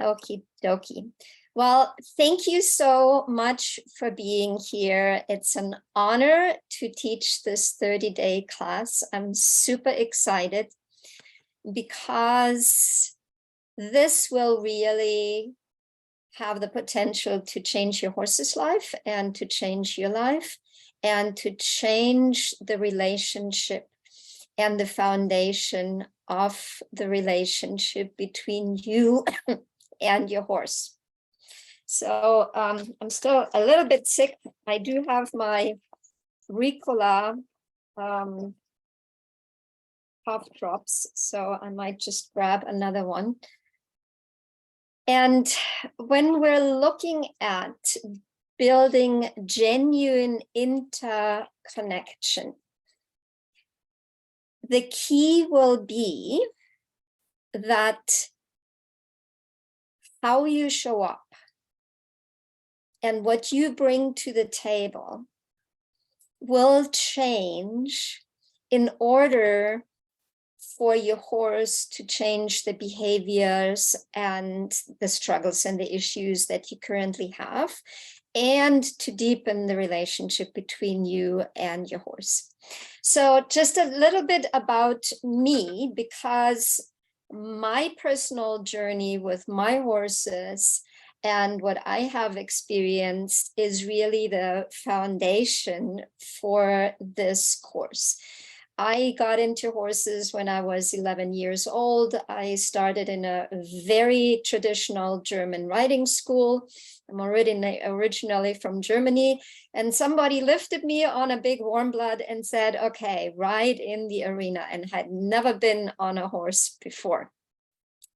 Okie dokie. Well, thank you so much for being here. It's an honor to teach this 30-day class. I'm super excited because this will really have the potential to change your horse's life and to change your life and to change the relationship and the foundation of the relationship between you and your horse. So I'm still a little bit sick. I do have my Ricola cough drops, so I might just grab another one. And when we're looking at building genuine interconnection, the key will be that how you show up and what you bring to the table will change in order for your horse to change the behaviors and the struggles and the issues that you currently have, and to deepen the relationship between you and your horse. So just a little bit about me, because my personal journey with my horses and what I have experienced is really the foundation for this course. I got into horses when I was 11 years old. I started in a very traditional German riding school. I'm originally from Germany, and somebody lifted me on a big warm blood and said, okay, ride in the arena, and had never been on a horse before.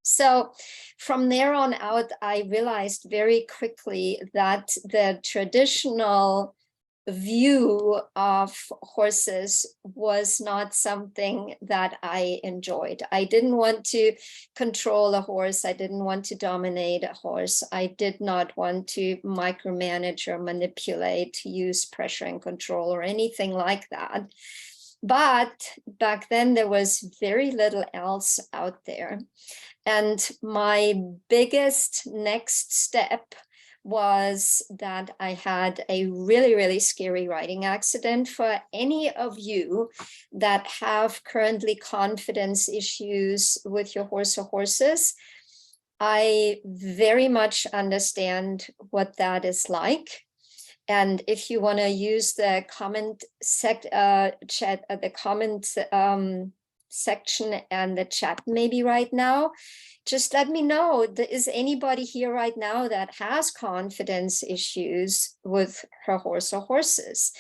So from there on out, I realized very quickly that the traditional view of horses was not something that I enjoyed. I didn't want to control a horse. I didn't want to dominate a horse. I did not want to micromanage or manipulate, to use pressure and control or anything like that. But back then there was very little else out there. And my biggest next step was that I had a really, really scary riding accident. For any of you that have currently confidence issues with your horse or horses, I very much understand what that is like. And if you want to use the comment section and the chat maybe right now, just let me know. Is anybody here right now that has confidence issues with her horse or horses?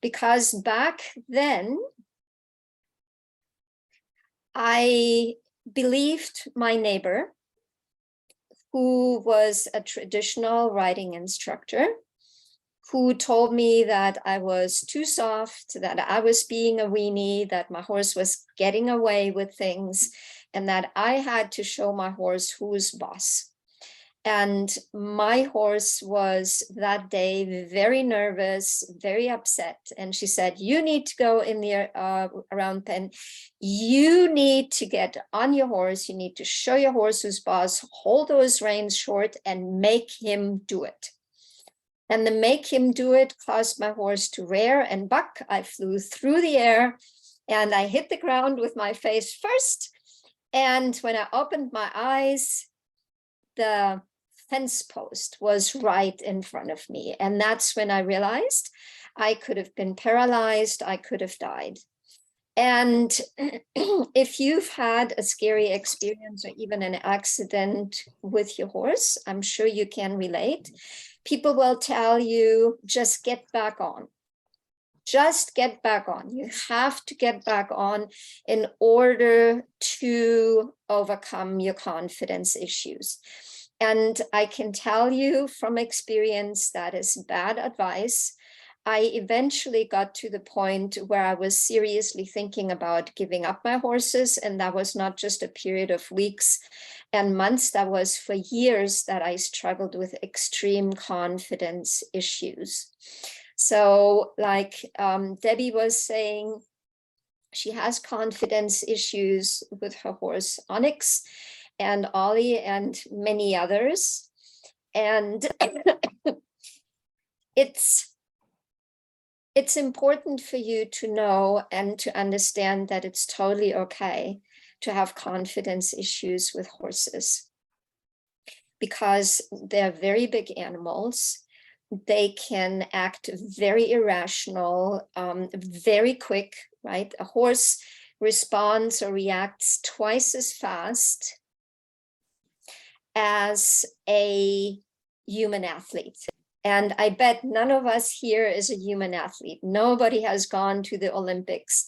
Because back then, I believed my neighbor, who was a traditional riding instructor, who told me that I was too soft, that I was being a weenie, that my horse was getting away with things, and that I had to show my horse who's boss. And my horse was that day very nervous, very upset. And she said, you need to go in the around pen. You need to get on your horse. You need to show your horse who's boss, hold those reins short and make him do it. And the make him do it caused my horse to rear and buck. I flew through the air and I hit the ground with my face first. And when I opened my eyes, the fence post was right in front of me. And that's when I realized I could have been paralyzed. I could have died. And if you've had a scary experience or even an accident with your horse, I'm sure you can relate. People will tell you, just get back on. Just get back on. You have to get back on in order to overcome your confidence issues. And I can tell you from experience that is bad advice. I eventually got to the point where I was seriously thinking about giving up my horses. And that was not just a period of weeks and months. That was for years that I struggled with extreme confidence issues. So like Debbie was saying, she has confidence issues with her horse Onyx. and Ollie and many others. And it's important for you to know and to understand that it's totally okay to have confidence issues with horses, because they're very big animals. They can act very irrational, very quick, right? A horse responds or reacts twice as fast as a human athlete. And I bet none of us here is a human athlete. Nobody has gone to the Olympics.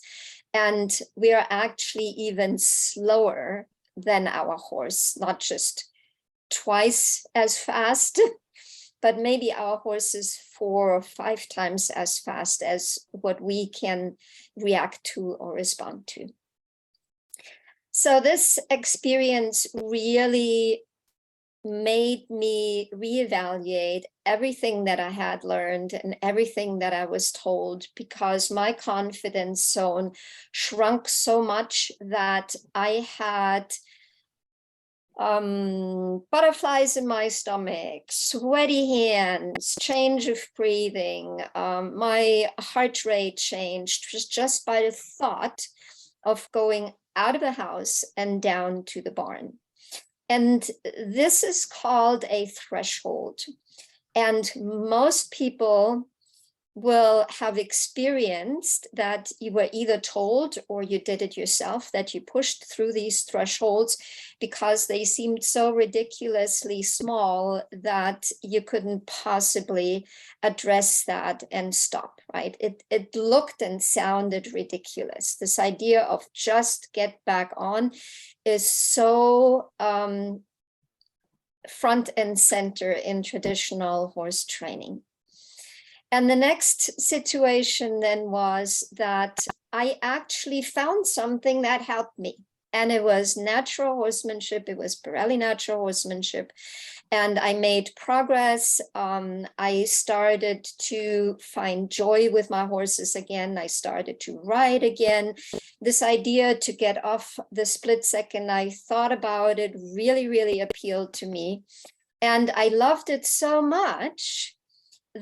And we are actually even slower than our horse, not just twice as fast, but maybe our horse is 4 or 5 times as fast as what we can react to or respond to. So this experience really made me reevaluate everything that I had learned and everything that I was told, because my confidence zone shrunk so much that I had butterflies in my stomach, sweaty hands, change of breathing, my heart rate changed just by the thought of going out of the house and down to the barn. And this is called a threshold. And most people will have experienced that you were either told or you did it yourself, that you pushed through these thresholds because they seemed so ridiculously small that you couldn't possibly address that and stop, right? It looked and sounded ridiculous. This idea of just get back on is so front and center in traditional horse training. And the next situation then was that I actually found something that helped me. And it was natural horsemanship. It was Parelli natural horsemanship. And I made progress. I started to find joy with my horses again. I started to ride again. This idea to get off the split second I thought about it really, really appealed to me. And I loved it so much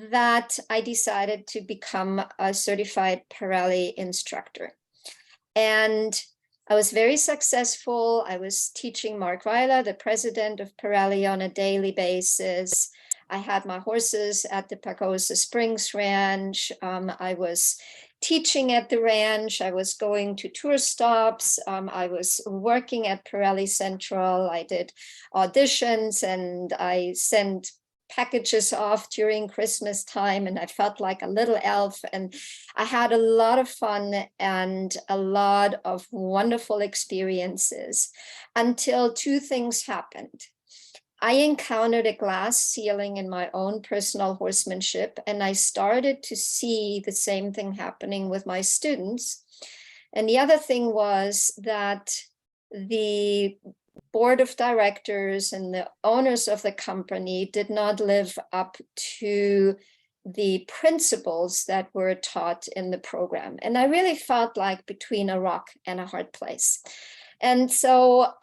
that I decided to become a certified Parelli instructor. And I was very successful. I was teaching Mark Weiler, the president of Parelli, on a daily basis. I had my horses at the Pagosa Springs Ranch. I was teaching at the ranch. I was going to tour stops. I was working at Parelli Central. I did auditions and I sent packages off during Christmas time, and I felt like a little elf, and I had a lot of fun and a lot of wonderful experiences until 2 things happened. I encountered a glass ceiling in my own personal horsemanship, and I started to see the same thing happening with my students. And the other thing was that the board of directors and the owners of the company did not live up to the principles that were taught in the program. And I really felt like between a rock and a hard place. And so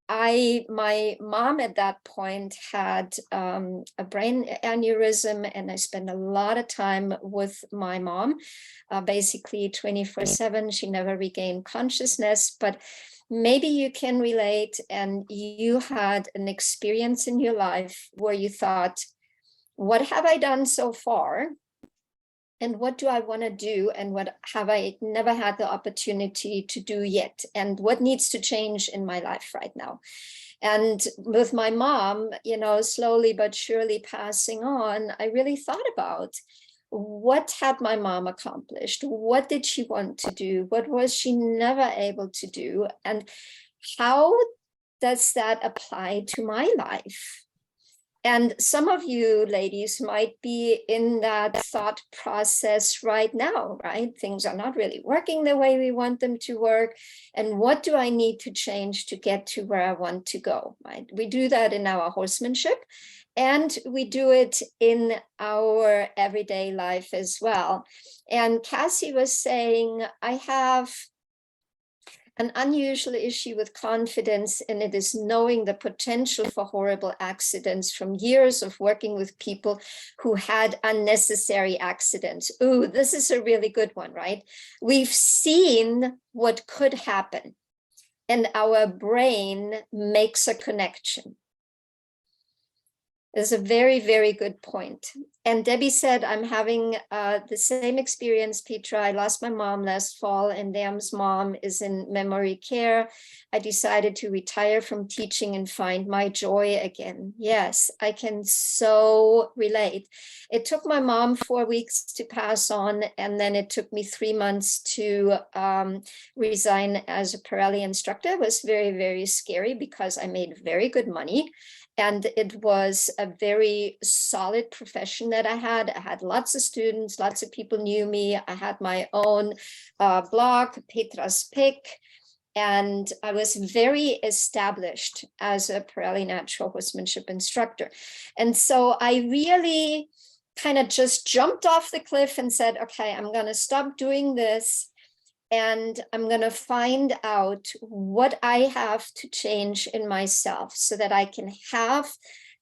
my mom at that point had a brain aneurysm, and I spent a lot of time with my mom, basically 24/7. She never regained consciousness, but maybe you can relate, and you had an experience in your life where you thought, what have I done so far? And what do I want to do? And what have I never had the opportunity to do yet? And what needs to change in my life right now? And with my mom, slowly but surely passing on, I really thought about, what had my mom accomplished? What did she want to do? What was she never able to do? And how does that apply to my life? And some of you ladies might be in that thought process right now, right? Things are not really working the way we want them to work. And what do I need to change to get to where I want to go, right? We do that in our horsemanship, and we do it in our everyday life as well. And Cassie was saying, I have an unusual issue with confidence, and it is knowing the potential for horrible accidents from years of working with people who had unnecessary accidents. Ooh, this is a really good one, right? We've seen what could happen, and our brain makes a connection. Is a very, very good point. And Debbie said, I'm having the same experience, Petra. I lost my mom last fall, and Dam's mom is in memory care. I decided to retire from teaching and find my joy again. Yes, I can so relate. It took my mom 4 weeks to pass on, and then it took me 3 months to resign as a Pirelli instructor. It was very, very scary because I made very good money. And it was a very solid profession that I had. I had lots of students, lots of people knew me. I had my own blog, Petra's Pick, and I was very established as a Pirelli natural horsemanship instructor. And so I really kind of just jumped off the cliff and said, okay, I'm going to stop doing this. And I'm going to find out what I have to change in myself so that I can have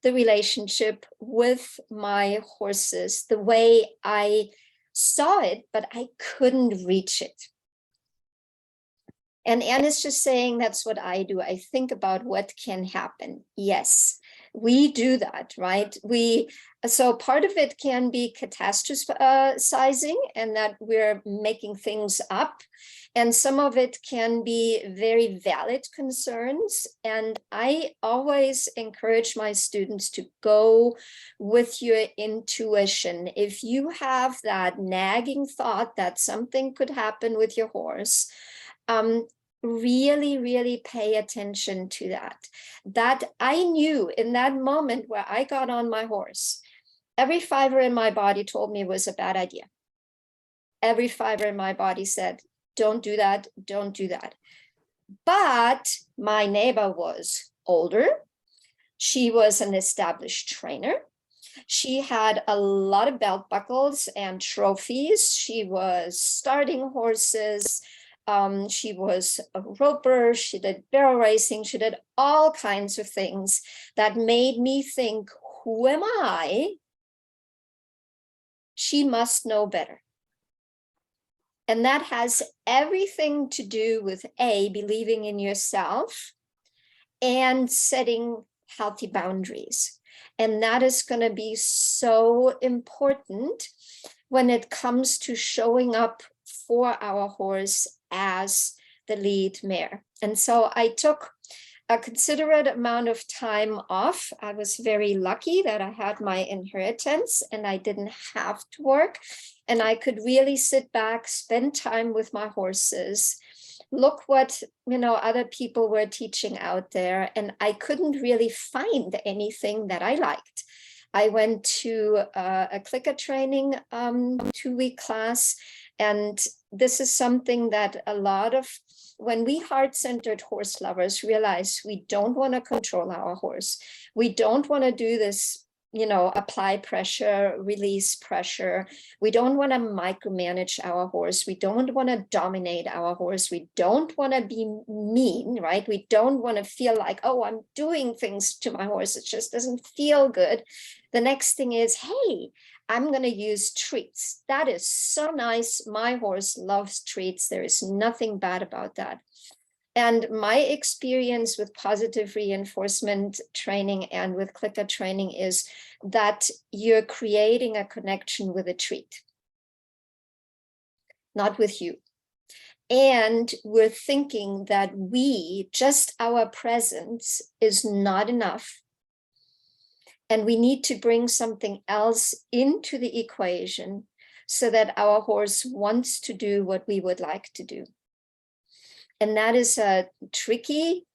the relationship with my horses the way I saw it, but I couldn't reach it. And Anne is just saying that's what I do. I think about what can happen. Yes, we do that, right? So part of it can be catastrophizing and that we're making things up. And some of it can be very valid concerns. And I always encourage my students to go with your intuition. If you have that nagging thought that something could happen with your horse, really, really pay attention to that. That I knew in that moment where I got on my horse, every fiber in my body told me it was a bad idea. Every fiber in my body said, don't do that, don't do that. But my neighbor was older. She was an established trainer. She had a lot of belt buckles and trophies. She was starting horses. She was a roper, she did barrel racing, she did all kinds of things that made me think, who am I? She must know better. And that has everything to do with A, believing in yourself and setting healthy boundaries. And that is going to be so important when it comes to showing up for our horse as the lead mare. And so I took a considerate amount of time off. I was very lucky that I had my inheritance and I didn't have to work. And I could really sit back, spend time with my horses, look what other people were teaching out there. And I couldn't really find anything that I liked. I went to a clicker training 2-week class. And this is something that a lot of, when we heart-centered horse lovers realize we don't want to control our horse. We don't want to do this, apply pressure, release pressure. We don't want to micromanage our horse. We don't want to dominate our horse. We don't want to be mean, right? We don't want to feel like, oh, I'm doing things to my horse. It just doesn't feel good. The next thing is, hey, I'm going to use treats. That is so nice. My horse loves treats. There is nothing bad about that. And my experience with positive reinforcement training and with clicker training is that you're creating a connection with a treat, not with you. And we're thinking that just our presence is not enough. And we need to bring something else into the equation so that our horse wants to do what we would like to do. And that is a tricky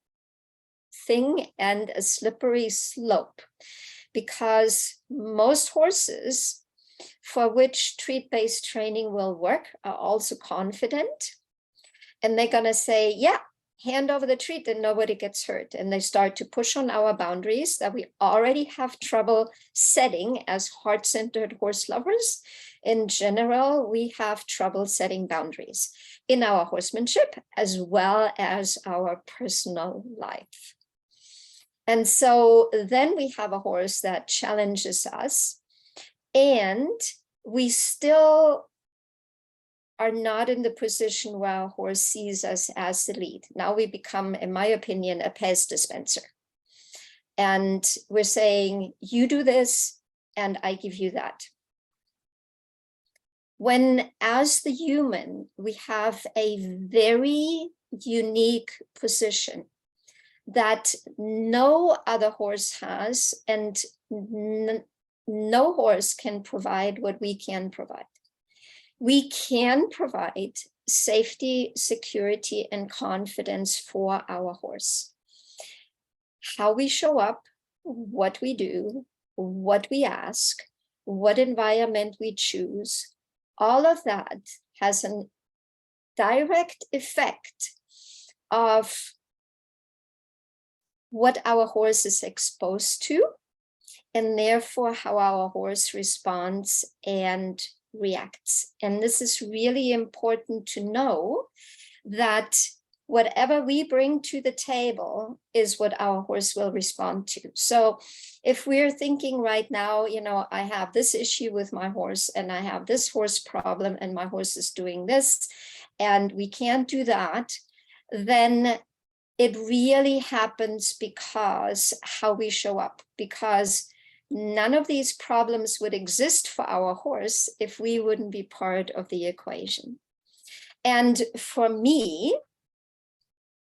thing and a slippery slope, because most horses for which treat-based training will work are also confident. And they're going to say, yeah, hand over the treat and nobody gets hurt. And they start to push on our boundaries that we already have trouble setting as heart-centered horse lovers. in general, we have trouble setting boundaries in our horsemanship as well as our personal life. And so then we have a horse that challenges us, and we still are not in the position where our horse sees us as the lead. Now we become, in my opinion, a Pez dispenser. And we're saying, you do this, and I give you that. When, as the human, we have a very unique position that no other horse has, and no horse can provide what we can provide. We can provide safety, security, and confidence for our horse. How we show up, what we do, what we ask, what environment we choose, all of that has a direct effect of what our horse is exposed to, and therefore how our horse responds and reacts. And this is really important to know, that whatever we bring to the table is what our horse will respond to. So if we're thinking right now, I have this issue with my horse, and I have this horse problem, and my horse is doing this, and we can't do that, then it really happens because how we show up, because none of these problems would exist for our horse if we wouldn't be part of the equation. And for me,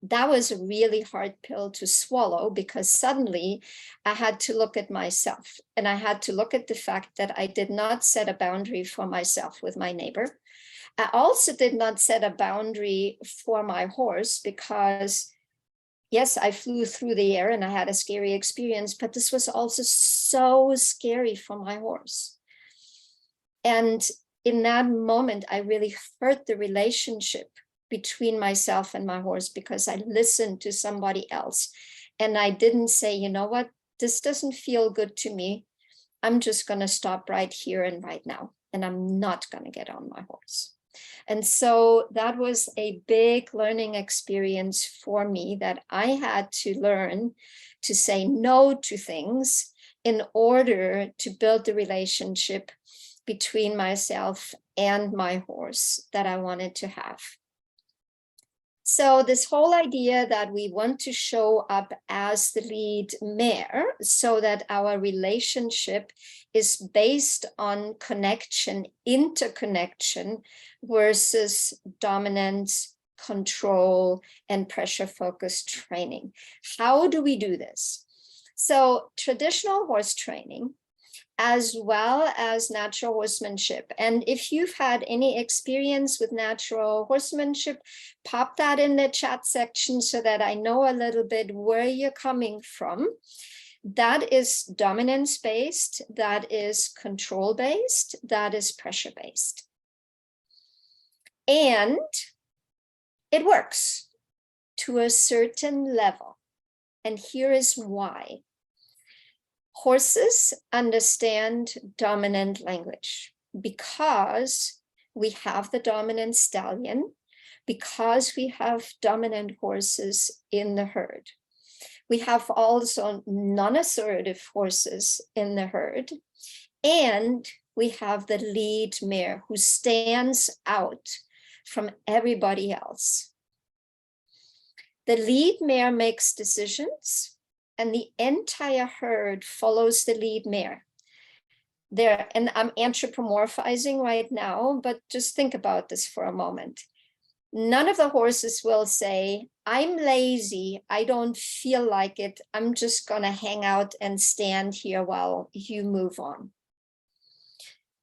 that was a really hard pill to swallow, because suddenly I had to look at myself, and I had to look at the fact that I did not set a boundary for myself with my neighbor. I also did not set a boundary for my horse, because yes, I flew through the air and I had a scary experience, but this was also so scary for my horse. And in that moment, I really hurt the relationship between myself and my horse, because I listened to somebody else. And I didn't say, you know what, this doesn't feel good to me. I'm just going to stop right here and right now, and I'm not going to get on my horse. And so that was a big learning experience for me, that I had to learn to say no to things in order to build the relationship between myself and my horse that I wanted to have. So this whole idea that we want to show up as the lead mare, so that our relationship is based on connection, interconnection, versus dominance, control, and pressure-focused training. How do we do this? So traditional horse training, as well as natural horsemanship. And if you've had any experience with natural horsemanship, pop that in the chat section so that I know a little bit where you're coming from. That is dominance-based, that is control-based, that is pressure-based. And it works to a certain level. And here is why. Horses understand dominant language because we have the dominant stallion, because we have dominant horses in the herd. We have also non-assertive horses in the herd, and we have the lead mare who stands out from everybody else. The lead mare makes decisions, and the entire herd follows the lead mare. There, and I'm anthropomorphizing right now, but just think about this for a moment. None of the horses will say, I'm lazy, I don't feel like it, I'm just gonna hang out and stand here while you move on.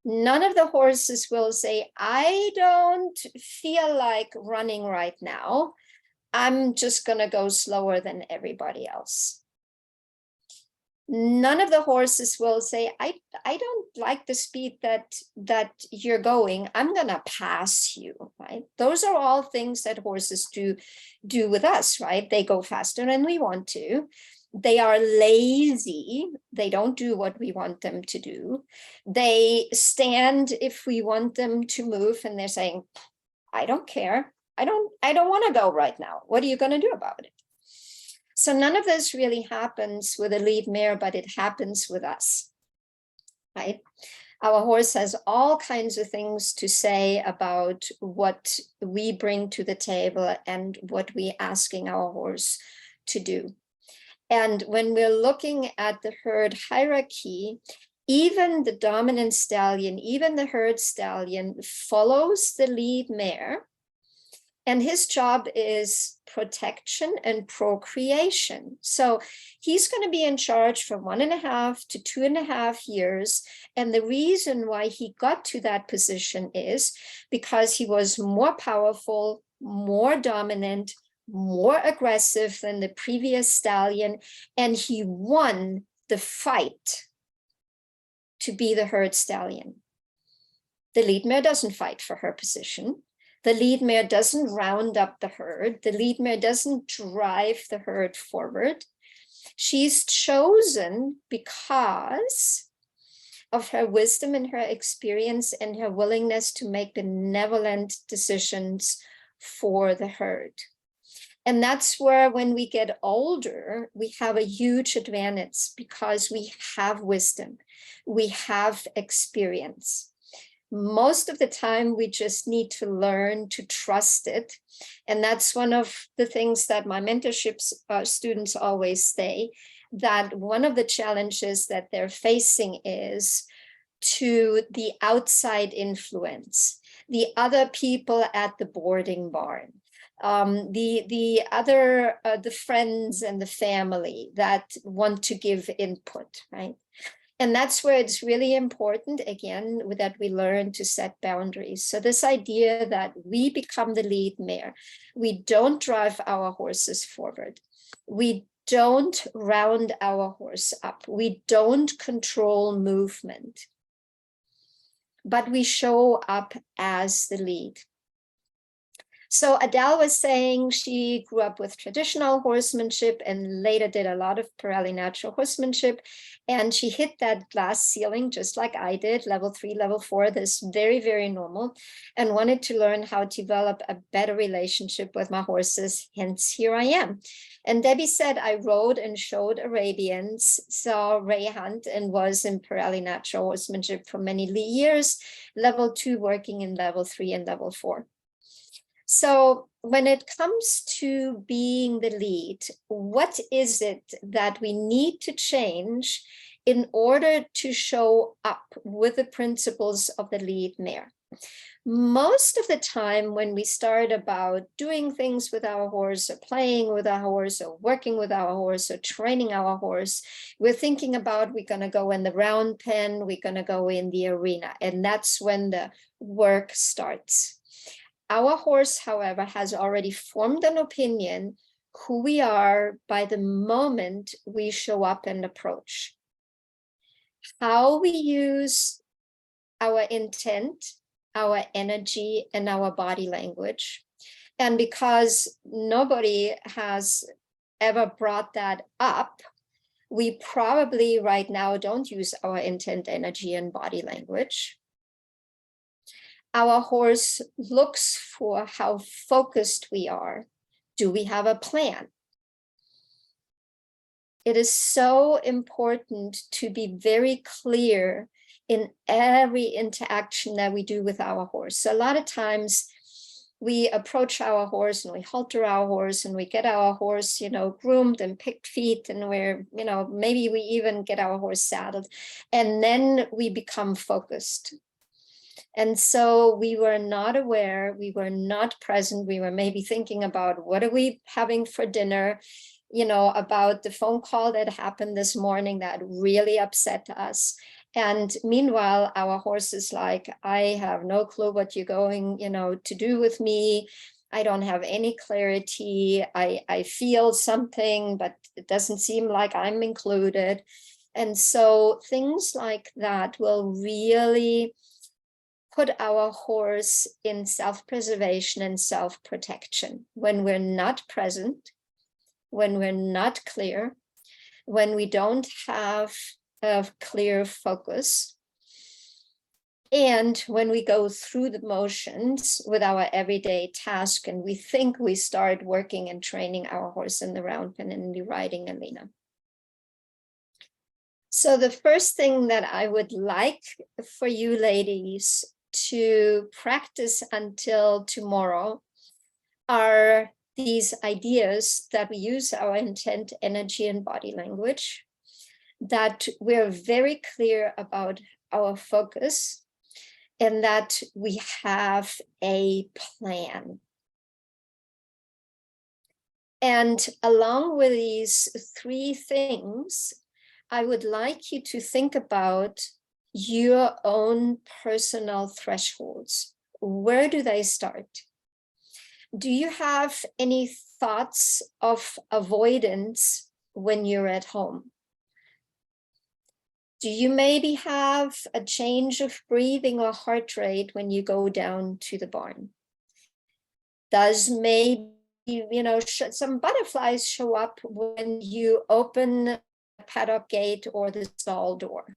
None of the horses will say, I don't feel like running right now, I'm just gonna go slower than everybody else. None of the horses will say, I don't like the speed that you're going. I'm gonna pass you, right? Those are all things that horses do with us, right? They go faster than we want to. They are lazy. They don't do what we want them to do. They stand if we want them to move, and they're saying, I don't care. I don't want to go right now. What are you going to do about it? So none of this really happens with a lead mare, but it happens with us, right? Our horse has all kinds of things to say about what we bring to the table and what we're asking our horse to do. And when we're looking at the herd hierarchy, even the dominant stallion, even the herd stallion follows the lead mare. And his job is protection and procreation. So he's going to be in charge for 1.5 to 2.5 years. And the reason why he got to that position is because he was more powerful, more dominant, more aggressive than the previous stallion. And he won the fight to be the herd stallion. The lead mare doesn't fight for her position. The lead mare doesn't round up the herd. The lead mare doesn't drive the herd forward. She's chosen because of her wisdom and her experience and her willingness to make benevolent decisions for the herd. And that's where, when we get older, we have a huge advantage because we have wisdom, we have experience. Most of the time, we just need to learn to trust it. And that's one of the things that my mentorship students always say, that one of the challenges that they're facing is to the outside influence, the other people at the boarding barn, the friends and the family that want to give input, right? And that's where it's really important, again, that we learn to set boundaries. So this idea that we become the lead mare, we don't drive our horses forward. We don't round our horse up. We don't control movement, but we show up as the lead. So Adele was saying she grew up with traditional horsemanship and later did a lot of Pirelli natural horsemanship. And she hit that glass ceiling just like I did, level 3, level 4, this very, very normal, and wanted to learn how to develop a better relationship with my horses. Hence, here I am. And Debbie said I rode and showed Arabians, saw Ray Hunt, and was in Pirelli natural horsemanship for many years, level 2 working in level 3 and level 4. So when it comes to being the lead, what is it that we need to change in order to show up with the principles of the lead mare? Most of the time when we start about doing things with our horse or playing with our horse or working with our horse or training our horse, we're thinking about we're going to go in the round pen, we're going to go in the arena, and that's when the work starts. Our horse, however, has already formed an opinion who we are by the moment we show up and approach. How we use our intent, our energy, and our body language. And because nobody has ever brought that up, we probably right now don't use our intent, energy, and body language. Our horse looks for how focused we are. Do we have a plan? It is so important to be very clear in every interaction that we do with our horse. So a lot of times we approach our horse and we halter our horse and we get our horse, groomed and picked feet, and we're, maybe we even get our horse saddled, and then we become focused. And so we were not aware, we were not present, we were maybe thinking about what are we having for dinner, about the phone call that happened this morning that really upset us. And meanwhile, our horse is like, I have no clue what you're going, to do with me. I don't have any clarity. I feel something, but it doesn't seem like I'm included. And so things like that will really put our horse in self-preservation and self-protection. When we're not present, when we're not clear, when we don't have a clear focus, and when we go through the motions with our everyday task and we think we start working and training our horse in the round pen and the riding arena. So the first thing that I would like for you ladies to practice until tomorrow are these ideas that we use our intent, energy, and body language, that we're very clear about our focus, and that we have a plan. And along with these three things, I would like you to think about your own personal thresholds. Where do they start? Do you have any thoughts of avoidance when you're at home? Do you maybe have a change of breathing or heart rate when you go down to the barn? Does maybe, some butterflies show up when you open the paddock gate or the stall door?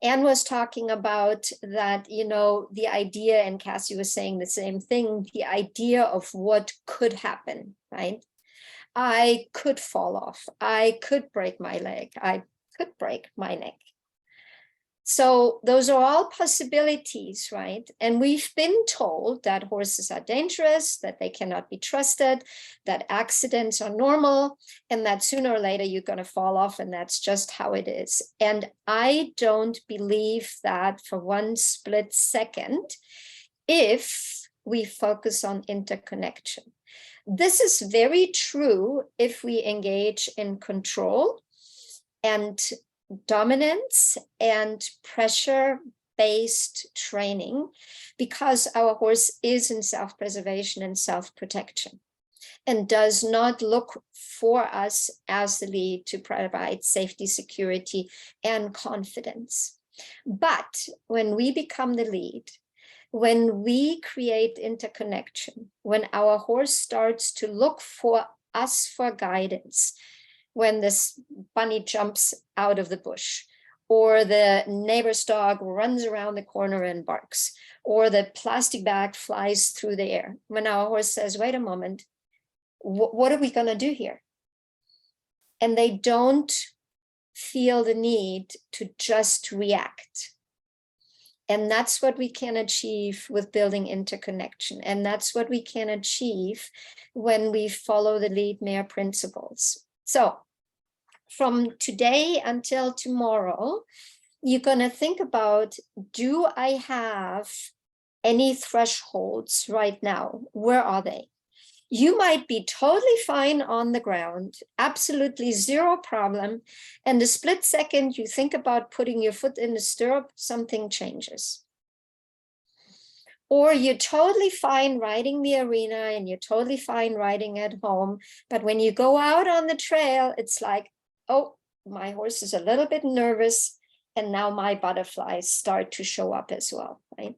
Anne was talking about that, the idea, and Cassie was saying the same thing, the idea of what could happen, right? I could fall off. I could break my leg. I could break my neck. So those are all possibilities, right? And we've been told that horses are dangerous, that they cannot be trusted, that accidents are normal, and that sooner or later you're going to fall off, and that's just how it is. And I don't believe that for one split second if we focus on interconnection. This is very true if we engage in control and dominance and pressure-based training, because our horse is in self-preservation and self-protection and does not look for us as the lead to provide safety, security, and confidence. But when we become the lead, when we create interconnection, when our horse starts to look for us for guidance, when this bunny jumps out of the bush, or the neighbor's dog runs around the corner and barks, or the plastic bag flies through the air, when our horse says, wait a moment, what are we going to do here? And they don't feel the need to just react. And that's what we can achieve with building interconnection. And that's what we can achieve when we follow the LEADmare principles. So from today until tomorrow, you're going to think about, do I have any thresholds right now? Where are they? You might be totally fine on the ground, absolutely zero problem. And the split second you think about putting your foot in the stirrup, something changes. Or you're totally fine riding the arena and you're totally fine riding at home. But when you go out on the trail, it's like, oh, my horse is a little bit nervous. And now my butterflies start to show up as well, right?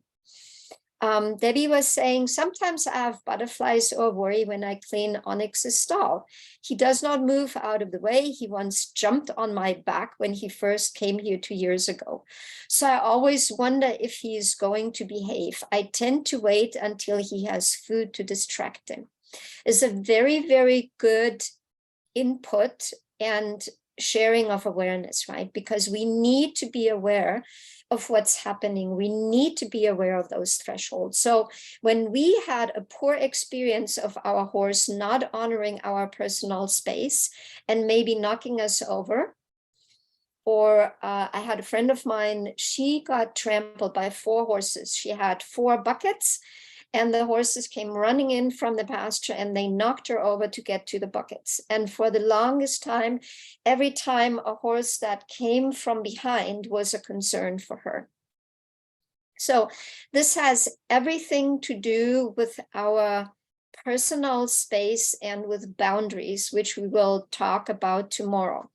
Debbie was saying, sometimes I have butterflies or worry when I clean Onyx's stall. He does not move out of the way. He once jumped on my back when he first came here 2 years ago. So I always wonder if he is going to behave. I tend to wait until he has food to distract him. It's a very, very good input and sharing of awareness, right? Because we need to be aware of what's happening. We need to be aware of those thresholds. So when we had a poor experience of our horse not honoring our personal space and maybe knocking us over, or I had a friend of mine, she got trampled by 4 horses. She had 4 buckets, and the horses came running in from the pasture and they knocked her over to get to the buckets. And for the longest time, every time a horse that came from behind was a concern for her. So this has everything to do with our personal space and with boundaries, which we will talk about tomorrow.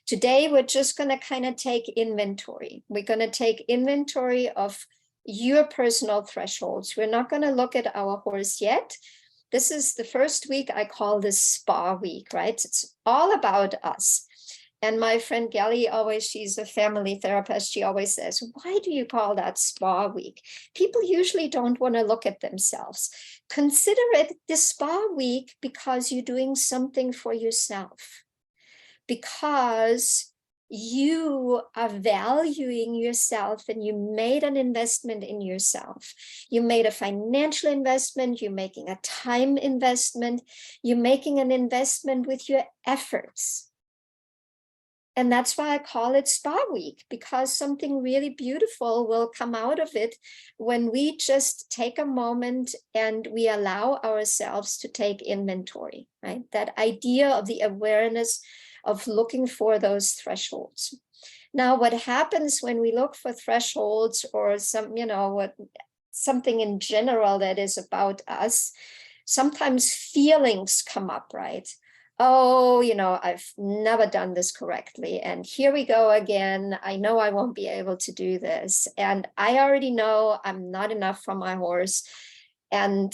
Today, we're just going to kind of take inventory. We're going to take inventory of your personal thresholds. We're not going to look at our horse yet. This is the first week. I call this spa week, right? It's all about us. And my friend Gelly always, she's a family therapist, she always says, why do you call that spa week? People usually don't want to look at themselves. Consider it the spa week because you're doing something for yourself, because you are valuing yourself and you made an investment in yourself. You made a financial investment, you're making a time investment, you're making an investment with your efforts. And that's why I call it Spa Week, because something really beautiful will come out of it when we just take a moment and we allow ourselves to take inventory, right? That idea of the awareness of looking for those thresholds. Now, what happens when we look for thresholds or something in general that is about us, sometimes feelings come up, right? Oh, I've never done this correctly. And here we go again. I know I won't be able to do this. And I already know I'm not enough for my horse. And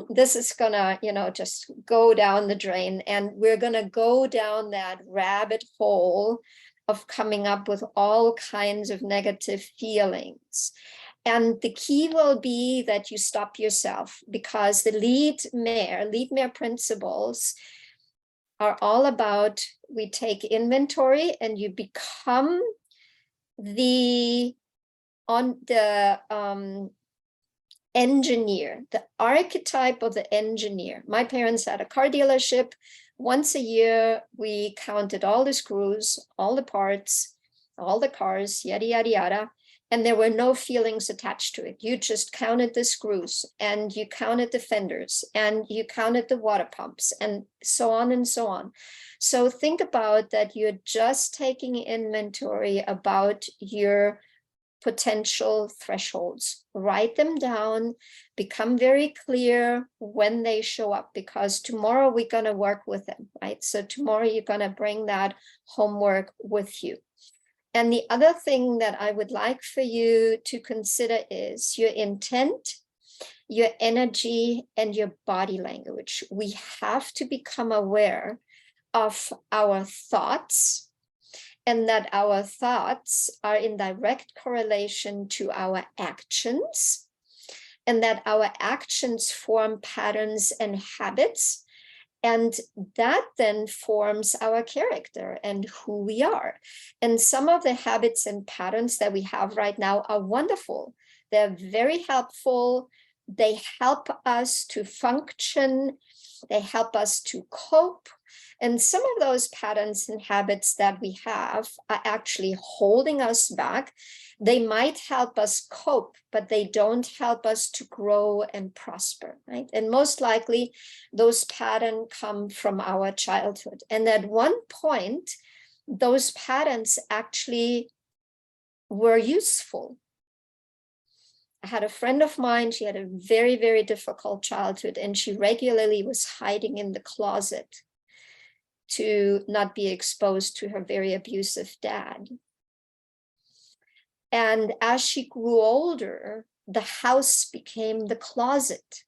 this is gonna, just go down the drain. And we're gonna go down that rabbit hole of coming up with all kinds of negative feelings. And the key will be that you stop yourself, because the LEADmare principles are all about, we take inventory and you become the engineer, the archetype of the engineer. My parents had a car dealership. Once a year, we counted all the screws, all the parts, all the cars, yada, yada, yada. And there were no feelings attached to it. You just counted the screws and you counted the fenders and you counted the water pumps and so on and so on. So think about that. You're just taking inventory about your potential thresholds. Write them down, become very clear when they show up, because tomorrow we're going to work with them, right? So tomorrow you're going to bring that homework with you. And the other thing that I would like for you to consider is your intent, your energy, and your body language. We have to become aware of our thoughts, and that our thoughts are in direct correlation to our actions, and that our actions form patterns and habits. And that then forms our character and who we are. And some of the habits and patterns that we have right now are wonderful. They're very helpful. They help us to function. They help us to cope. And some of those patterns and habits that we have are actually holding us back. They might help us cope, but they don't help us to grow and prosper, right? And most likely, those patterns come from our childhood. And at one point, those patterns actually were useful. I had a friend of mine, she had a very, very difficult childhood, and she regularly was hiding in the closet to not be exposed to her very abusive dad. And as she grew older, the house became the closet,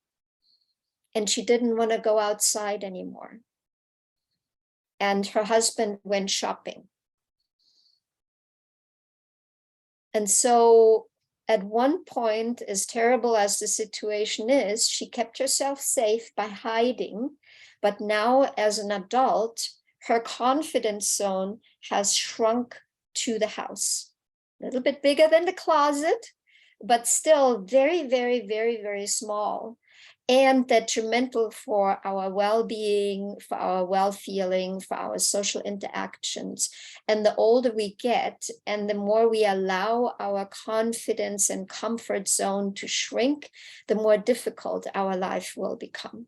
and she didn't want to go outside anymore. And her husband went shopping. And so at one point, as terrible as the situation is, she kept herself safe by hiding. But now, as an adult, her confidence zone has shrunk to the house. A little bit bigger than the closet, but still very, very, very, very small, and detrimental for our well-being, for our well-feeling, for our social interactions. And the older we get, and the more we allow our confidence and comfort zone to shrink, the more difficult our life will become.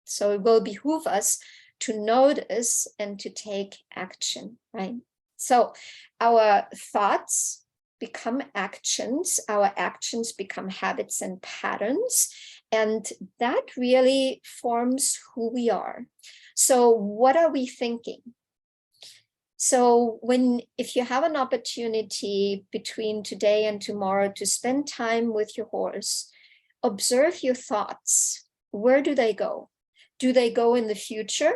So it will behoove us to notice and to take action, right? So our thoughts become actions, our actions become habits and patterns, And that really forms who we are. So what are we thinking? So if you have an opportunity between today and tomorrow to spend time with your horse, observe your thoughts. Where do they go? Do they go in the future?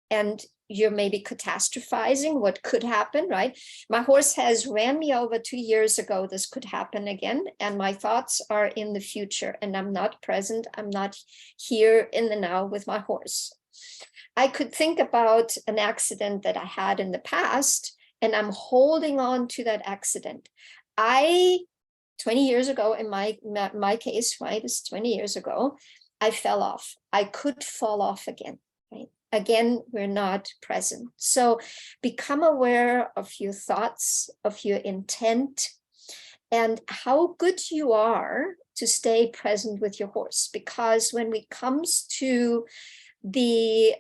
And you're maybe catastrophizing what could happen, right? My horse has ran me over 2 years ago. This could happen again. And my thoughts are in the future and I'm not present. I'm not here in the now with my horse. I could think about an accident that I had in the past and I'm holding on to that accident. 20 years ago in my case, right, it's 20 years ago, I fell off. I could fall off again, right? Again, we're not present. So become aware of your thoughts, of your intent, and how good you are to stay present with your horse. Because when it comes to the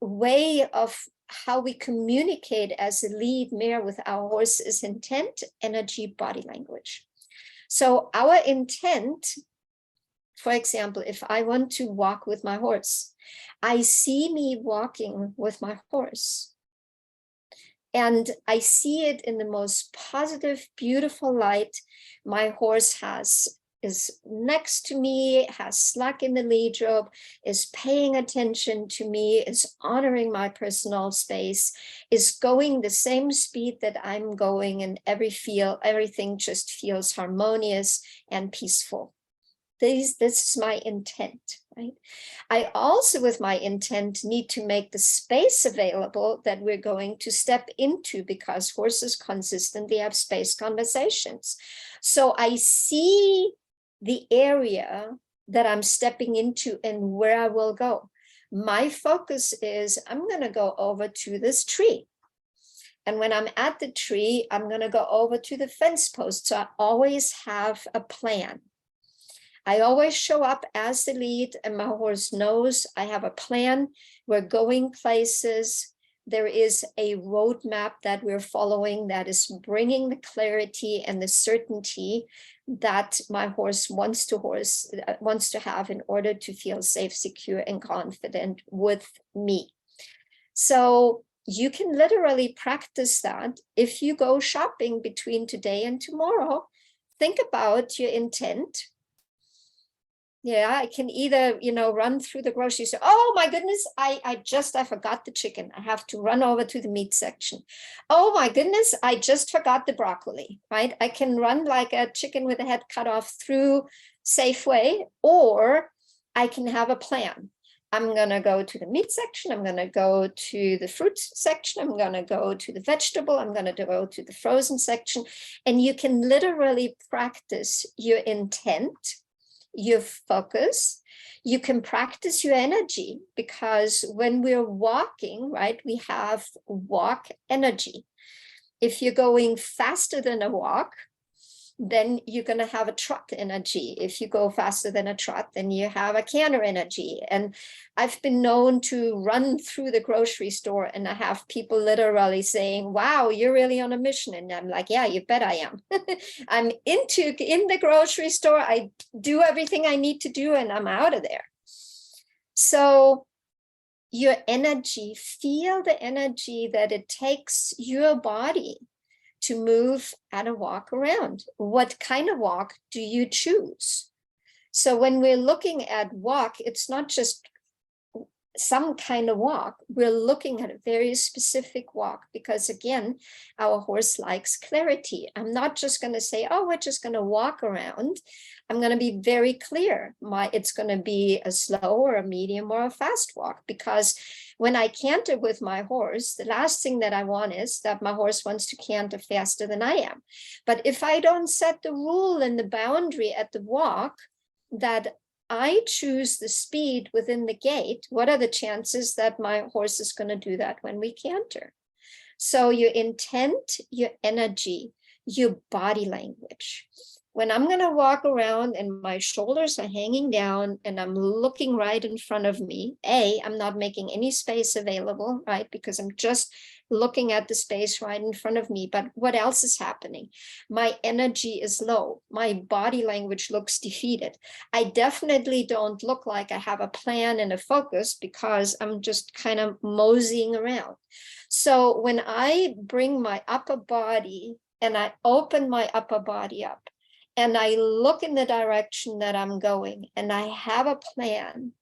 way of how we communicate as a lead mare with our horse is intent, energy, body language. So our intent, for example, if I want to walk with my horse, I see me walking with my horse. And I see it in the most positive, beautiful light. My horse is next to me, has slack in the lead rope, is paying attention to me, is honoring my personal space, is going the same speed that I'm going, and everything just feels harmonious and peaceful. This is my intent, right? I also, with my intent, need to make the space available that we're going to step into, because horses consistently have space conversations. So I see the area that I'm stepping into and where I will go. My focus is I'm going to go over to this tree. And when I'm at the tree, I'm going to go over to the fence post. So I always have a plan. I always show up as the lead and my horse knows I have a plan. We're going places. There is a roadmap that we're following that is bringing the clarity and the certainty that my horse wants to have in order to feel safe, secure, and confident with me. So you can literally practice that. If you go shopping between today and tomorrow, think about your intent. Yeah, I can either, run through the grocery store. Oh my goodness, I forgot the chicken. I have to run over to the meat section. Oh my goodness, I just forgot the broccoli, right? I can run like a chicken with a head cut off through Safeway, or I can have a plan. I'm going to go to the meat section. I'm going to go to the fruit section. I'm going to go to the vegetable. I'm going to go to the frozen section. And you can literally practice your intent, your focus. You can practice your energy, because when we're walking, right, we have walk energy. If you're going faster than a walk, then you're going to have a trot energy. If you go faster than a trot, then you have a canter energy. And I've been known to run through the grocery store and I have people literally saying, wow, you're really on a mission. And I'm like, yeah, you bet I am. I'm in the grocery store. I do everything I need to do and I'm out of there. So your energy, feel the energy that it takes your body to move and a walk around. What kind of walk do you choose? So when we're looking at walk, it's not just some kind of walk. We're looking at a very specific walk, because again, our horse likes clarity. I'm not just going to say, oh, we're just going to walk around. I'm going to be very clear. It's going to be a slow or a medium or a fast walk, because when I canter with my horse, the last thing that I want is that my horse wants to canter faster than I am. But if I don't set the rule and the boundary at the walk that I choose the speed within the gate, what are the chances that my horse is going to do that when we canter? So your intent, your energy, your body language. When I'm going to walk around and my shoulders are hanging down and I'm looking right in front of me, I'm not making any space available, right? Because I'm just looking at the space right in front of me. But what else is happening? My energy is low. My body language looks defeated. I definitely don't look like I have a plan and a focus because I'm just kind of moseying around. So when I bring my upper body and I open my upper body up, and I look in the direction that I'm going, and I have a plan,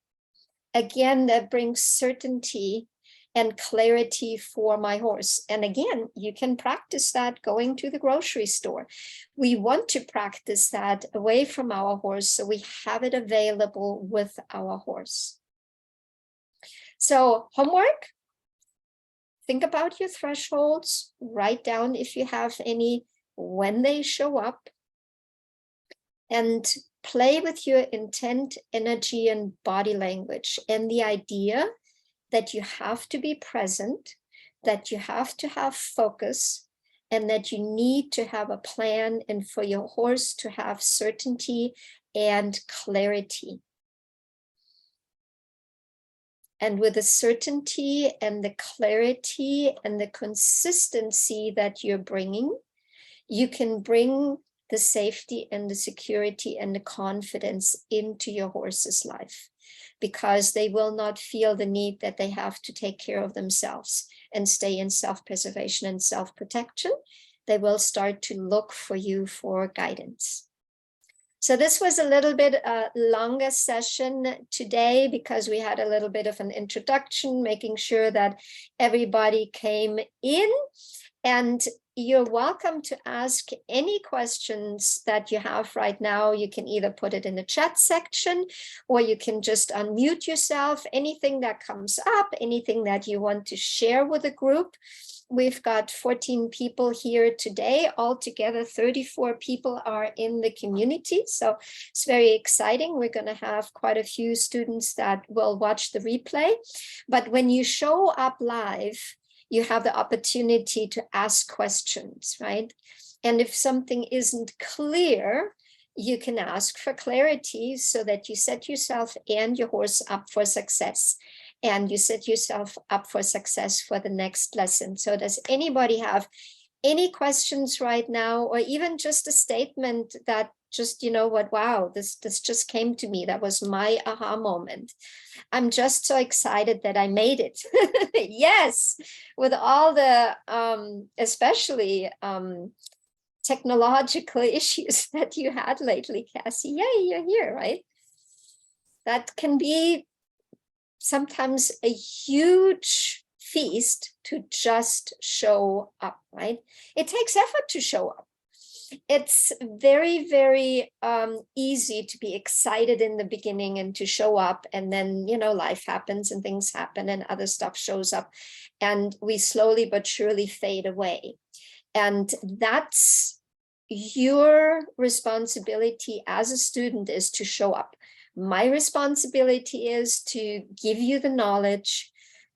again, that brings certainty and clarity for my horse. And again, you can practice that going to the grocery store. We want to practice that away from our horse so we have it available with our horse. So homework, think about your thresholds, write down if you have any, when they show up, and play with your intent, energy, and body language. And the idea that you have to be present, that you have to have focus, and that you need to have a plan, and for your horse to have certainty and clarity. And with the certainty and the clarity and the consistency that you're bringing, you can bring the safety and the security and the confidence into your horse's life, because they will not feel the need that they have to take care of themselves and stay in self-preservation and self-protection. They will start to look for you for guidance. So this was a little bit longer session today because we had a little bit of an introduction, making sure that everybody came in. And you're welcome to ask any questions that you have right now. You can either put it in the chat section, or you can just unmute yourself. Anything that comes up, anything that you want to share with the group. We've got 14 people here today. Altogether, 34 people are in the community. So it's very exciting. We're going to have quite a few students that will watch the replay. But when you show up live, you have the opportunity to ask questions, right? And if something isn't clear, you can ask for clarity so that you set yourself and your horse up for success. And you set yourself up for success for the next lesson. So does anybody have any questions right now, or even just a statement that just, you know what, wow, this just came to me. That was my aha moment. I'm just so excited that I made it. Yes, with all the, especially technological issues that you had lately, Cassie. Yay, you're here, right? That can be sometimes a huge feast to just show up, right? It takes effort to show up. It's very, very easy to be excited in the beginning and to show up, and then, you know, life happens and things happen and other stuff shows up, and we slowly but surely fade away. And that's your responsibility as a student, is to show up. My responsibility is to give you the knowledge,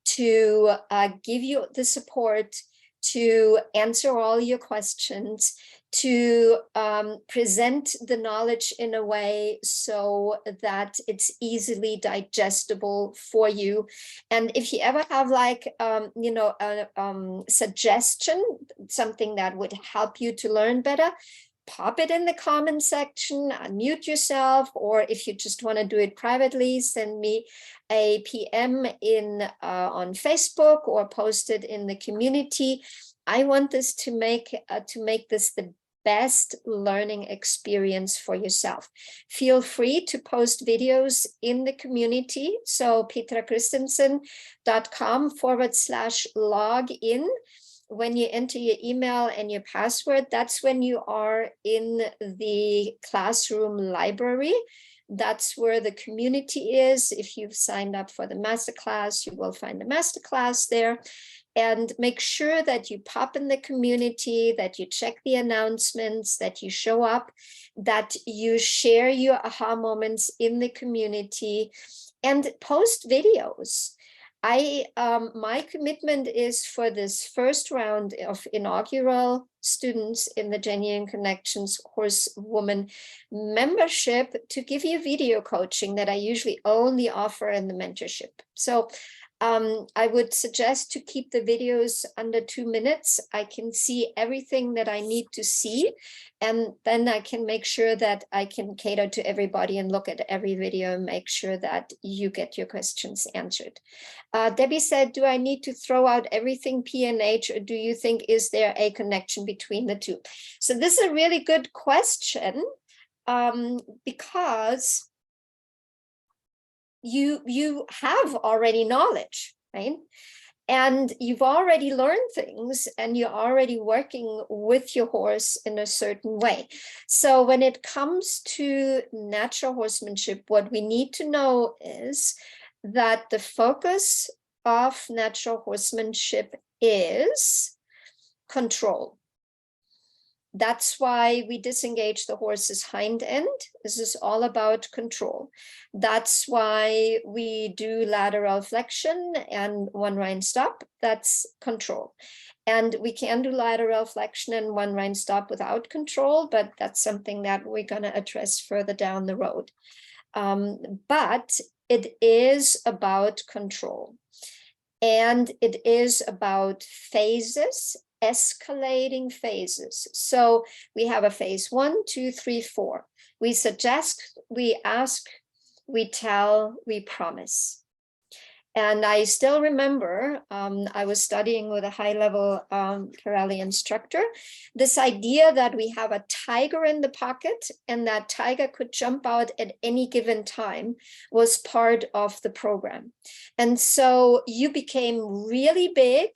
to give you the support, to answer all your questions, to present the knowledge in a way so that it's easily digestible for you. And if you ever have like, you know, a suggestion, something that would help you to learn better, pop it in the comment section, unmute yourself, or if you just want to do it privately, send me a PM in on Facebook or post it in the community. I want this to make this the best learning experience for yourself. Feel free to post videos in the community. So petrachristensen.com/login. When you enter your email and your password, that's when you are in the classroom library. That's where the community is. If you've signed up for the masterclass, you will find the masterclass there. And make sure that you pop in the community, that you check the announcements, that you show up, that you share your aha moments in the community, and post videos. my commitment is for this first round of inaugural students in the Genuine Connections Horsewoman membership to give you video coaching that I usually only offer in the mentorship. So I would suggest to keep the videos under 2 minutes. I can see everything that I need to see, and then I can make sure that I can cater to everybody and look at every video and make sure that you get your questions answered. Debbie said, do I need to throw out everything P&H, or do you think, is there a connection between the two? So this is a really good question, because you have already knowledge, right? And you've already learned things, and you're already working with your horse in a certain way. So when it comes to natural horsemanship, what we need to know is that the focus of natural horsemanship is control. That's why we disengage the horse's hind end. This is all about control. That's why we do lateral flexion and one rein stop. That's control. And we can do lateral flexion and one rein stop without control, but that's something that we're going to address further down the road. But it is about control. And it is about phases, escalating phases. So we have a phase 1, 2, 3, 4. We suggest, we ask, we tell, we promise. And I still remember, I was studying with a high-level Kareli instructor, this idea that we have a tiger in the pocket and that tiger could jump out at any given time was part of the program. And so you became really big,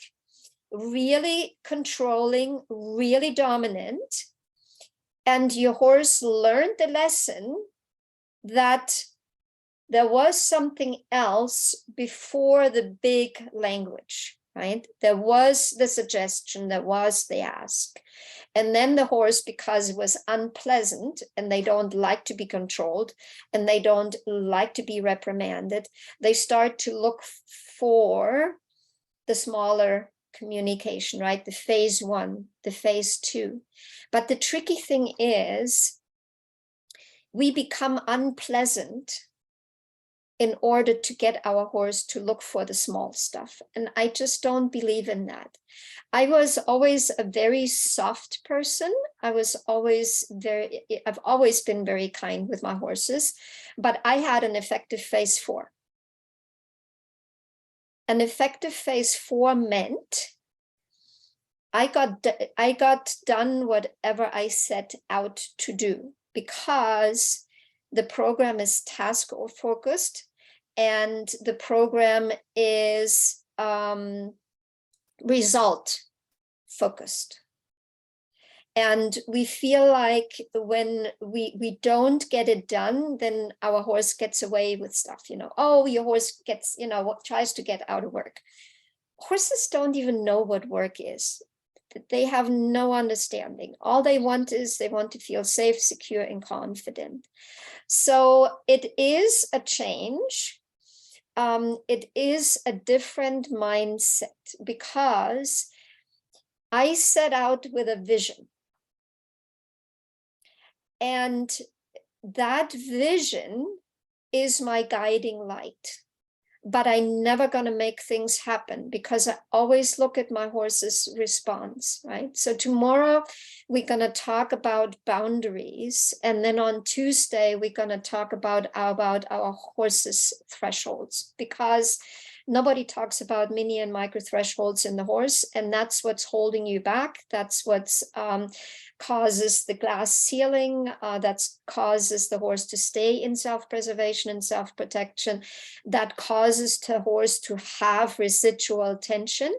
really controlling, really dominant, and your horse learned the lesson that there was something else before the big language, right? There was the suggestion, there was the ask. And then the horse, because it was unpleasant and they don't like to be controlled and they don't like to be reprimanded, they start to look for the smaller communication, right? The phase 1, the phase 2. But the tricky thing is we become unpleasant in order to get our horse to look for the small stuff. And I just don't believe in that. I was always a very soft person. I've always been very kind with my horses, but I had an effective phase 4. An effective phase 4 meant I got done whatever I set out to do, because the program is task or focused, and the program is result focused. And we feel like when we don't get it done, then our horse gets away with stuff, oh, your horse gets, tries to get out of work. Horses don't even know what work is. They have no understanding. All they want is they want to feel safe, secure, and confident. So it is a change. It is a different mindset, because I set out with a vision. And that vision is my guiding light. But I'm never going to make things happen, because I always look at my horse's response, right? So tomorrow we're going to talk about boundaries. And then on Tuesday, we're going to talk about our horse's thresholds, because nobody talks about mini and micro thresholds in the horse. And that's what's holding you back. That's what's causes the glass ceiling, that causes the horse to stay in self-preservation and self-protection, that causes the horse to have residual tension.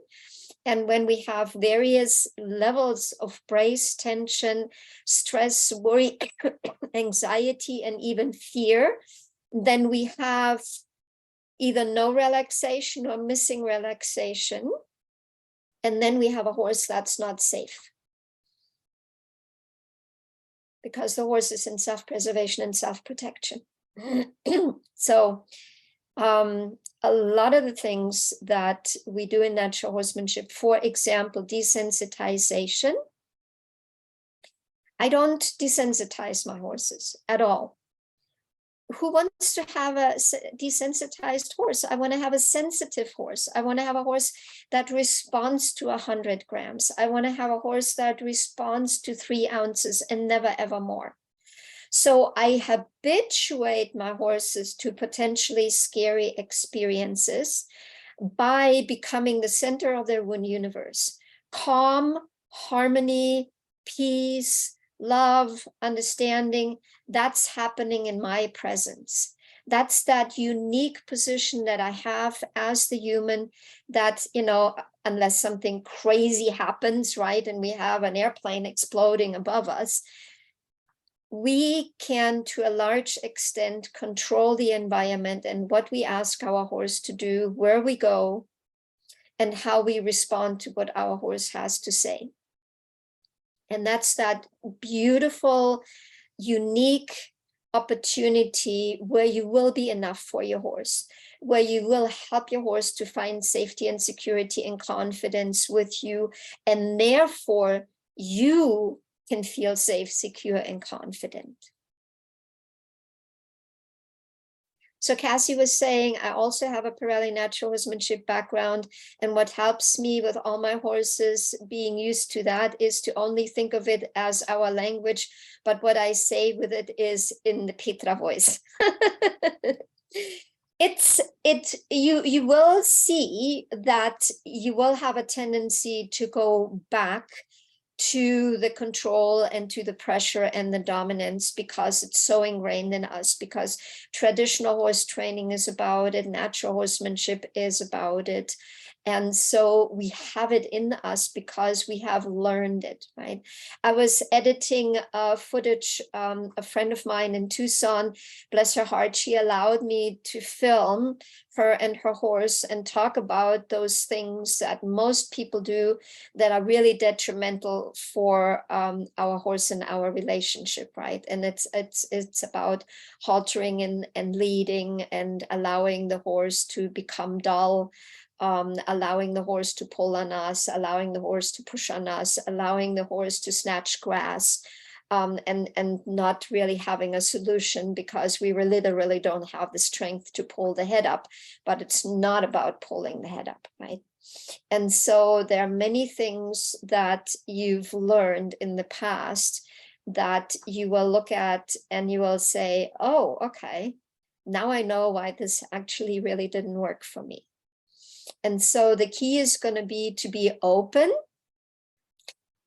And when we have various levels of brace, tension, stress, worry, anxiety, and even fear, then we have either no relaxation or missing relaxation. And then we have a horse that's not safe, because the horse is in self-preservation and self-protection. So a lot of the things that we do in natural horsemanship, for example, desensitization. I don't desensitize my horses at all. Who wants to have a desensitized horse? I want to have a sensitive horse. I want to have a horse that responds to 100 grams. I want to have a horse that responds to 3 ounces and never ever more. So I habituate my horses to potentially scary experiences by becoming the center of their own universe. Calm, harmony, peace, love, understanding, that's happening in my presence. That's that unique position that I have as the human that, you know, unless something crazy happens, right, and we have an airplane exploding above us, we can, to a large extent, control the environment and what we ask our horse to do, where we go, and how we respond to what our horse has to say. And that's that beautiful, unique opportunity where you will be enough for your horse, where you will help your horse to find safety and security and confidence with you, and therefore you can feel safe, secure, and confident. So Cassie was saying, I also have a Pirelli natural horsemanship background, and what helps me with all my horses being used to that is to only think of it as our language, but what I say with it is in the Petra voice. You will see that you will have a tendency to go back to the control and to the pressure and the dominance, because it's so ingrained in us, because traditional horse training is about it, natural horsemanship is about it. And so we have it in us because we have learned it, right? I was editing footage, a friend of mine in Tucson, bless her heart, she allowed me to film her and her horse and talk about those things that most people do that are really detrimental for our horse and our relationship, right? And it's about haltering and leading and allowing the horse to become dull, allowing the horse to pull on us, allowing the horse to push on us, allowing the horse to snatch grass, and not really having a solution because we literally don't have the strength to pull the head up, but it's not about pulling the head up, right? And so there are many things that you've learned in the past that you will look at and you will say, oh, okay, now I know why this actually really didn't work for me. And so the key is going to be open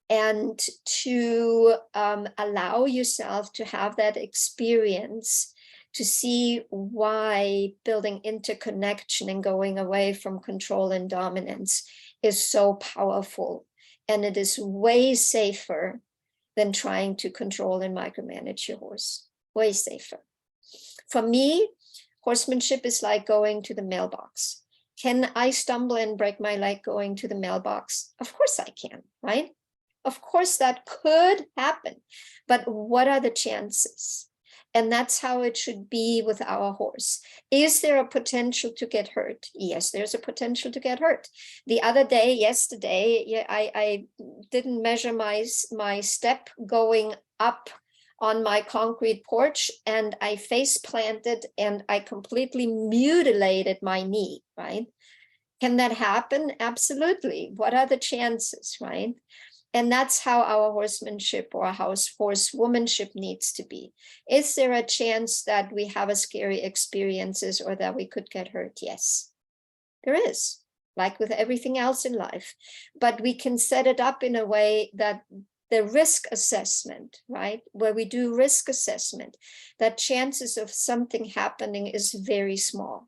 and to allow yourself to have that experience, to see why building interconnection and going away from control and dominance is so powerful. And it is way safer than trying to control and micromanage your horse. Way safer. For me, horsemanship is like going to the mailbox. Can I stumble and break my leg going to the mailbox? Of course I can, right? Of course that could happen, but what are the chances? And that's how it should be with our horse. Is there a potential to get hurt? Yes, there's a potential to get hurt. The other day, yesterday, I didn't measure my step going up on my concrete porch, and I face planted and I completely mutilated my knee, right? Can that happen? Absolutely. What are the chances, right? And that's how our horsemanship or our horsewomanship needs to be. Is there a chance that we have a scary experiences or that we could get hurt? Yes, there is, like with everything else in life. But we can set it up in a way that the risk assessment, right, where we do risk assessment, that chances of something happening is very small.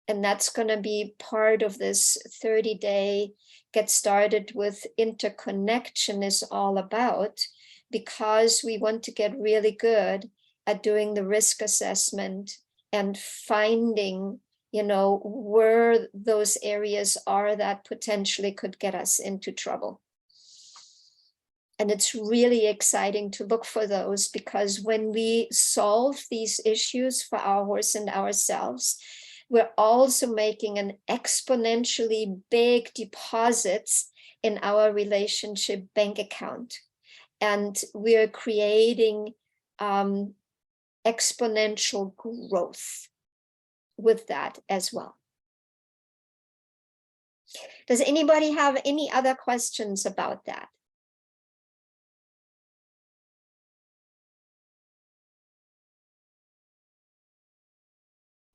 And that's going to be part of this 30-day get started with InterConnection is all about, because we want to get really good at doing the risk assessment and finding, you know, where those areas are that potentially could get us into trouble. And it's really exciting to look for those, because when we solve these issues for our horse and ourselves, we're also making an exponentially big deposits in our relationship bank account. And we're creating exponential growth with that as well. Does anybody have any other questions about that?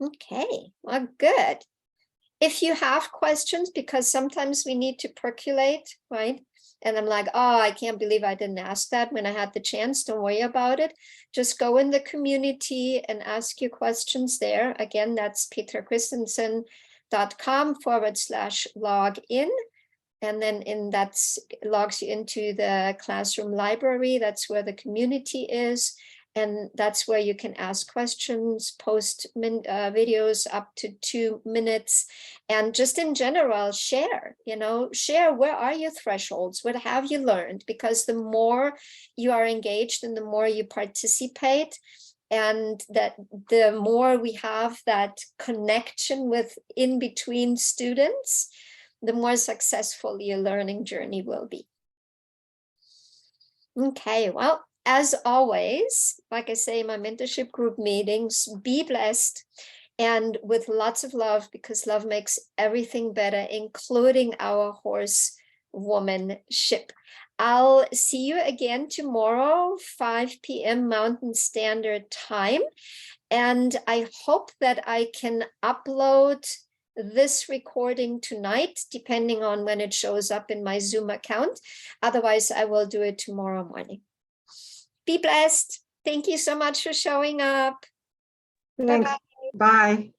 Okay, well, good. If you have questions, because sometimes we need to percolate, right? And I'm like, oh, I can't believe I didn't ask that when I had the chance. Don't worry about it. Just go in the community and ask your questions there. Again, that's peterchristensen.com/login. And then that's logs you into the classroom library. That's where the community is. And that's where you can ask questions, post videos up to 2 minutes, and just in general, share, share where are your thresholds? What have you learned? Because the more you are engaged and the more you participate, and that the more we have that connection with in between students, the more successful your learning journey will be. Okay, well, as always, like I say, my mentorship group meetings, be blessed and with lots of love, because love makes everything better, including our horse womanship. I'll see you again tomorrow, 5 p.m. Mountain Standard Time. And I hope that I can upload this recording tonight, depending on when it shows up in my Zoom account. Otherwise, I will do it tomorrow morning. Be blessed. Thank you so much for showing up. Bye-bye. Bye.